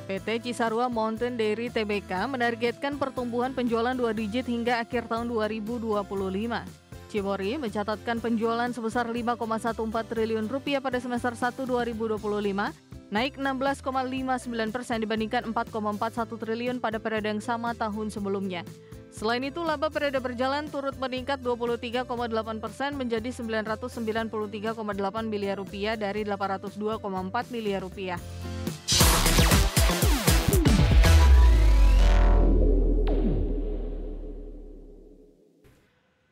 PT Cisarua Mountain Dairy Tbk menargetkan pertumbuhan penjualan 2 digit hingga akhir tahun 2025. Cimory mencatatkan penjualan sebesar 5,14 triliun rupiah pada semester 1 2025, naik 16,59% dibandingkan 4,41 triliun pada periode yang sama tahun sebelumnya. Selain itu, laba periode berjalan turut meningkat 23,8% menjadi 993,8 miliar rupiah dari 802,4 miliar rupiah.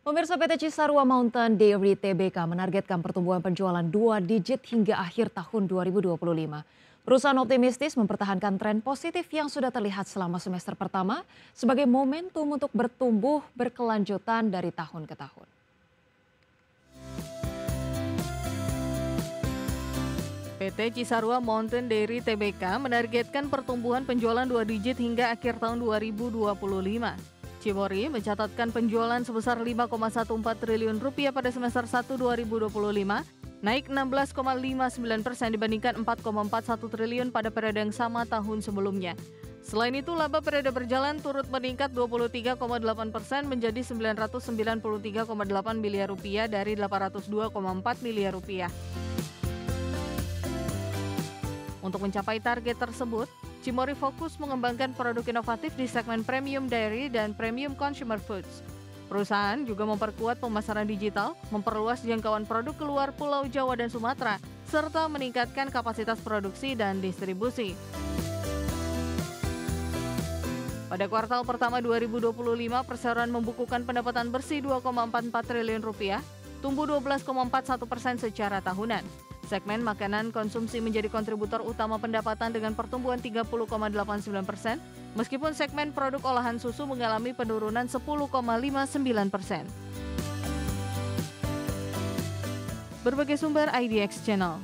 Pemirsa, PT Cisarua Mountain Dairy Tbk menargetkan pertumbuhan penjualan 2 digit hingga akhir tahun 2025. Perusahaan optimistis mempertahankan tren positif yang sudah terlihat selama semester pertama sebagai momentum untuk bertumbuh berkelanjutan dari tahun ke tahun. PT Cisarua Mountain Dairy Tbk menargetkan pertumbuhan penjualan 2 digit hingga akhir tahun 2025. Cimory mencatatkan penjualan sebesar 5,14 triliun rupiah pada semester 1 2025, naik 16,59% dibandingkan 4,41 triliun pada periode yang sama tahun sebelumnya. Selain itu, laba periode berjalan turut meningkat 23,8% menjadi 993,8 miliar rupiah dari 802,4 miliar rupiah. Untuk mencapai target tersebut, Cimory fokus mengembangkan produk inovatif di segmen premium dairy dan premium consumer foods. Perusahaan juga memperkuat pemasaran digital, memperluas jangkauan produk keluar Pulau Jawa dan Sumatera, serta meningkatkan kapasitas produksi dan distribusi. Pada kuartal pertama 2025, perseroan membukukan pendapatan bersih 2,44 triliun rupiah, tumbuh 12,41% secara tahunan. Segmen makanan konsumsi menjadi kontributor utama pendapatan dengan pertumbuhan 30,89%, meskipun segmen produk olahan susu mengalami penurunan 10,59%. Berbagai sumber IDX Channel.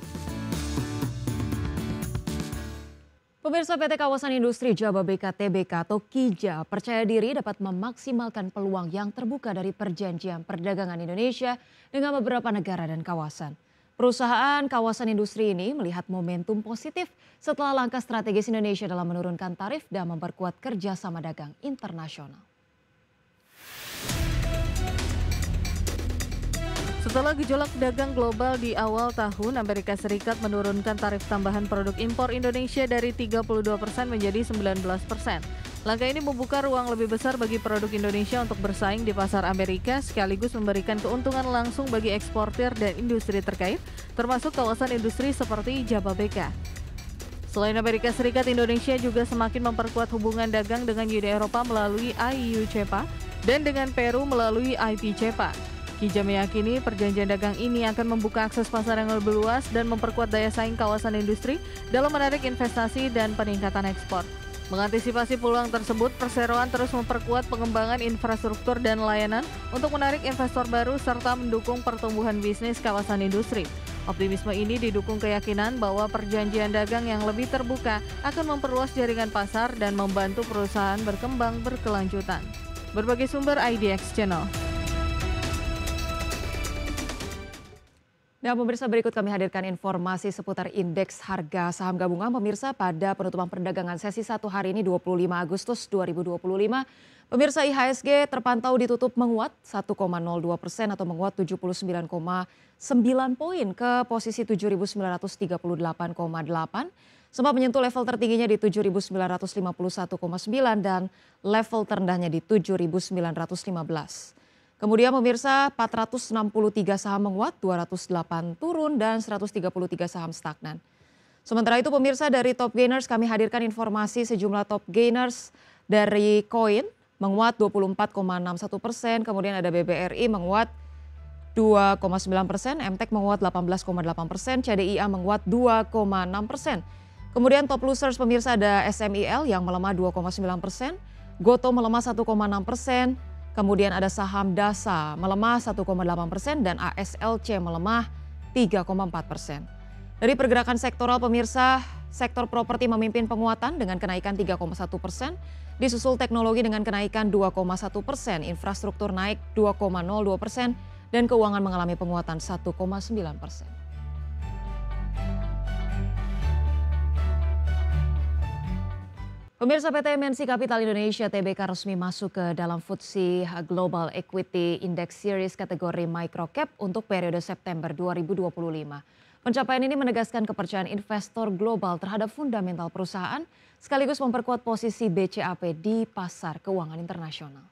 Pemirsa, PT Kawasan Industri Jababeka Tbk atau KIJA percaya diri dapat memaksimalkan peluang yang terbuka dari perjanjian perdagangan Indonesia dengan beberapa negara dan kawasan. Perusahaan kawasan industri ini melihat momentum positif setelah langkah strategis Indonesia dalam menurunkan tarif dan memperkuat kerjasama dagang internasional. Setelah gejolak dagang global di awal tahun, Amerika Serikat menurunkan tarif tambahan produk impor Indonesia dari 32% menjadi 19%. Langkah ini membuka ruang lebih besar bagi produk Indonesia untuk bersaing di pasar Amerika, sekaligus memberikan keuntungan langsung bagi eksportir dan industri terkait, termasuk kawasan industri seperti Jababeka. Selain Amerika Serikat, Indonesia juga semakin memperkuat hubungan dagang dengan Uni Eropa melalui IU-CEPA dan dengan Peru melalui IP-CEPA. KIJA meyakini perjanjian dagang ini akan membuka akses pasar yang lebih luas dan memperkuat daya saing kawasan industri dalam menarik investasi dan peningkatan ekspor. Mengantisipasi peluang tersebut, perseroan terus memperkuat pengembangan infrastruktur dan layanan untuk menarik investor baru serta mendukung pertumbuhan bisnis kawasan industri. Optimisme ini didukung keyakinan bahwa perjanjian dagang yang lebih terbuka akan memperluas jaringan pasar dan membantu perusahaan berkembang berkelanjutan. Berbagai sumber IDX Channel. Dan pemirsa, berikut kami hadirkan informasi seputar indeks harga saham gabungan pemirsa pada penutupan perdagangan sesi 1 hari ini 25 Agustus 2025. Pemirsa, IHSG terpantau ditutup menguat 1,02% atau menguat 79,9 poin ke posisi 7.938,8. Sempat menyentuh level tertingginya di 7.951,9 dan level terendahnya di 7.915. Kemudian pemirsa, 463 saham menguat, 208 turun, dan 133 saham stagnan. Sementara itu pemirsa, dari top gainers kami hadirkan informasi sejumlah top gainers dari Koin menguat 24,61%, kemudian ada BBRI menguat 2,9%, MTEK menguat 18,8%, CDIA menguat 2,6%. Kemudian top losers pemirsa ada SMIL yang melemah 2,9%, Goto melemah 1,6%, kemudian ada saham DASA melemah 1,8% dan ASLC melemah 3,4%. Dari pergerakan sektoral pemirsa, sektor properti memimpin penguatan dengan kenaikan 3,1%, disusul teknologi dengan kenaikan 2,1%, infrastruktur naik 2,02%, dan keuangan mengalami penguatan 1,9%. Pemirsa, PT MNC Capital Indonesia Tbk resmi masuk ke dalam FTSE Global Equity Index Series kategori Microcap untuk periode September 2025. Pencapaian ini menegaskan kepercayaan investor global terhadap fundamental perusahaan, sekaligus memperkuat posisi BCAP di pasar keuangan internasional.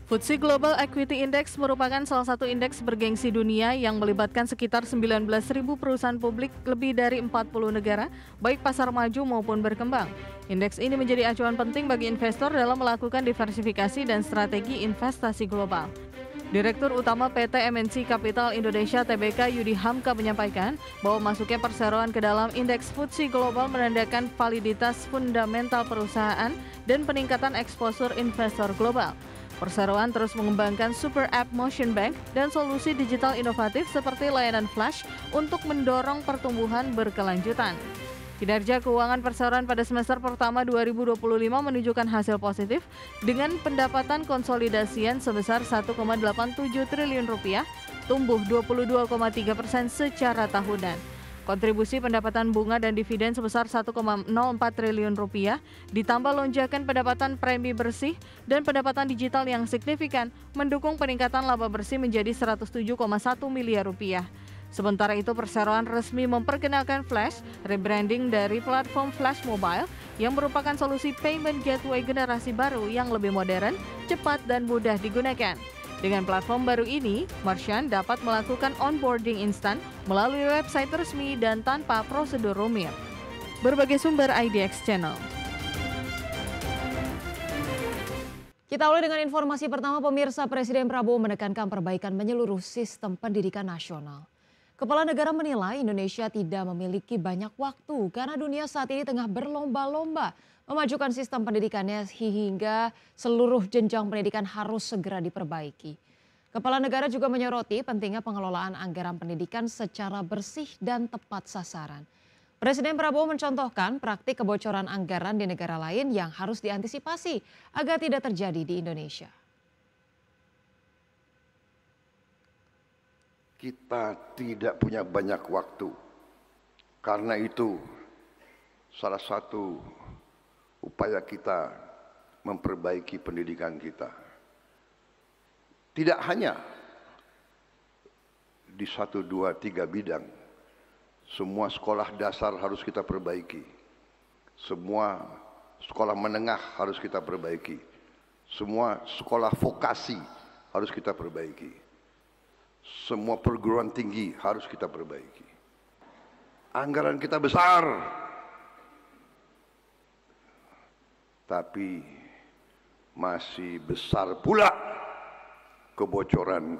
FTSE Global Equity Index merupakan salah satu indeks bergengsi dunia yang melibatkan sekitar 19.000 perusahaan publik lebih dari 40 negara, baik pasar maju maupun berkembang. Indeks ini menjadi acuan penting bagi investor dalam melakukan diversifikasi dan strategi investasi global. Direktur Utama PT MNC Capital Indonesia Tbk Yudi Hamka menyampaikan bahwa masuknya perseroan ke dalam indeks FTSE Global menandakan validitas fundamental perusahaan dan peningkatan eksposur investor global. Perseroan terus mengembangkan Super App Motion Bank dan solusi digital inovatif seperti layanan flash untuk mendorong pertumbuhan berkelanjutan. Kinerja keuangan perseroan pada semester pertama 2025 menunjukkan hasil positif dengan pendapatan konsolidasian sebesar 1,87 triliun rupiah, tumbuh 22,3% secara tahunan. Kontribusi pendapatan bunga dan dividen sebesar 1,04 triliun rupiah, ditambah lonjakan pendapatan premi bersih dan pendapatan digital yang signifikan, mendukung peningkatan laba bersih menjadi 107,1 miliar rupiah. Sementara itu, perseroan resmi memperkenalkan Flash, rebranding dari platform Flash Mobile yang merupakan solusi payment gateway generasi baru yang lebih modern, cepat, dan mudah digunakan. Dengan platform baru ini, merchant dapat melakukan onboarding instan melalui website resmi dan tanpa prosedur rumit. Berbagai sumber IDX Channel. Kita awali dengan informasi pertama, pemirsa. Presiden Prabowo menekankan perbaikan menyeluruh sistem pendidikan nasional. Kepala negara menilai Indonesia tidak memiliki banyak waktu karena dunia saat ini tengah berlomba-lomba memajukan sistem pendidikannya hingga seluruh jenjang pendidikan harus segera diperbaiki. Kepala negara juga menyoroti pentingnya pengelolaan anggaran pendidikan secara bersih dan tepat sasaran. Presiden Prabowo mencontohkan praktik kebocoran anggaran di negara lain yang harus diantisipasi agar tidak terjadi di Indonesia. Kita tidak punya banyak waktu. Karena itu, salah satu upaya kita memperbaiki pendidikan kita. Tidak hanya di 1, 2, 3 bidang. Semua sekolah dasar harus kita perbaiki. Semua sekolah menengah harus kita perbaiki. Semua sekolah vokasi harus kita perbaiki. Semua perguruan tinggi harus kita perbaiki. Anggaran kita besar, tapi masih besar pula kebocoran.